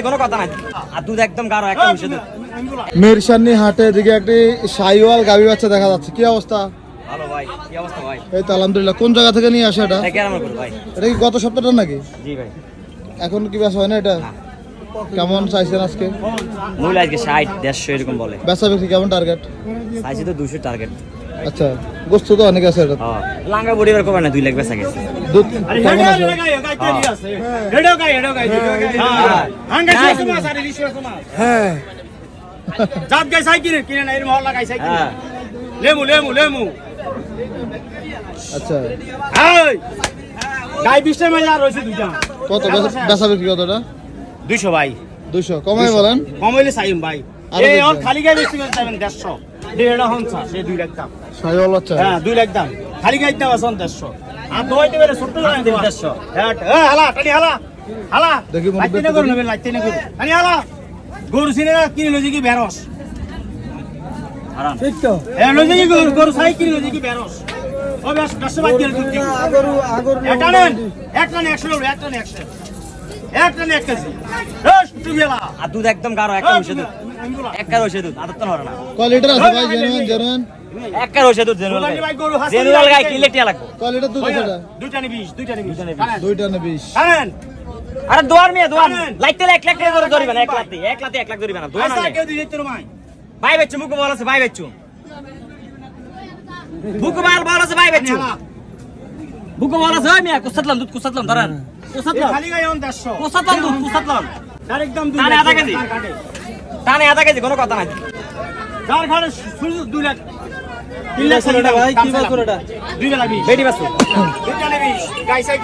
কোনো কথা নাই। আর দুধ একদম গাঢ়, একটা মিশে দুধ। মিরসানি হাটে দিকে একটি সাইওয়াল গাভী বাচ্চা দেখা যাচ্ছে, কি অবস্থা? ভালো ভাই, কি অবস্থা ভাই? এই তো আলহামদুলিল্লাহ। কোন জায়গা থেকে নিয়ে আসে এটা? এটা কেরামত ভাই। এটা কি গত সপ্তাহটা নাকি? জি ভাই। এখন কি বেচা হয় না এটা? কেমন চাইছেন আজকে? মূল আজকে 60 150 এরকম বলে। বেচা বিক্রি কেমন টার্গেট? চাইছি তো 200 টার্গেট। আচ্ছা, গোস্ত তো অনেক আছে এটা। হ্যাঁ, লাঙ্গা বডি বের করবে না, 2 লাখ বেচা গেছে। দুধ কেমন আছে? হ্যাঁ জাত গাই সাই কিনে না এর মহল্লা গাই সাই কিনে হ্যাঁ, লেমু আচ্ছা, এই গাই 20 টাকা মেলা রইছে দুইটা কত বেচা বিক্রি কতটা? 200 ভাই 200 কমাই বলেন। কমাইলে চাইম ভাই আরো এই বেশি। ওর খালি গাই বেশি করে চাইবেন 150 দেড়টা হনসা সে 2 লাখ দাম। সাইওয়াল বাচ্চা। হ্যাঁ 2 লাখ দাম খালি গাই দাম আছে 150 আর দইতে বেলে ছোট লাগাই দেব 150 হ্যাঁ হালা টানি হালা দেখি মনে লাইতে না করুন লাইতে না করুন টানি হালা গরু সিনে কিনে লজি কি বেরস ঠিক তো হ্যাঁ লজি কি গরু সাই কিনে লজি কি বেরস ও বেশ 10 বাদ দিয়ে দুধ দিই আগরু একটা নেন 100 একটা 1 কেজি রস টুবেলা আর দুধ একদম গাঢ়, একটা মিশে দুধ। একটা রসে দুধ, আদত তো নড়ে না। কয় লিটার আছে ভাই? জেনুইন একটা রসে দুধ জেনুয়াল গাই। ভাই গরু হাসি জেনুয়াল গাই কি লেটিয়া লাগবে? কয় লিটার দুধ আছে এটা? দুইটা নি 20 2টা না 20? কারেন আরে দোয়ার মিয়া দোয়ার। জানেন। লাইতে 1 লাখ টাকা করে ধরিবে না, 1 লাখ ধরিবে না। দোয়ার আচ্ছা না। কেউ দিই তোর মাই ভাই বেচু মুকু বল আছে, ভাই বেচু। বুকু বল আছে, ভাই বেচু। বুকু বল আছে, ওই মিয়া কুসাতলাম ধরেন। কুসাতলাম খালি গাই 150 কুসাতলাম। তার একদম 2 টানে লাখ আধা কেজি। টানে আধা কেজি, কোনো কথা নাই। যার ঘরে শুধু 2 লাখ 3 লাখ ভাই কি বছর এটা? 2 লাখ 20 বেটি বাসু। দুইটা নি 20 গাই সাই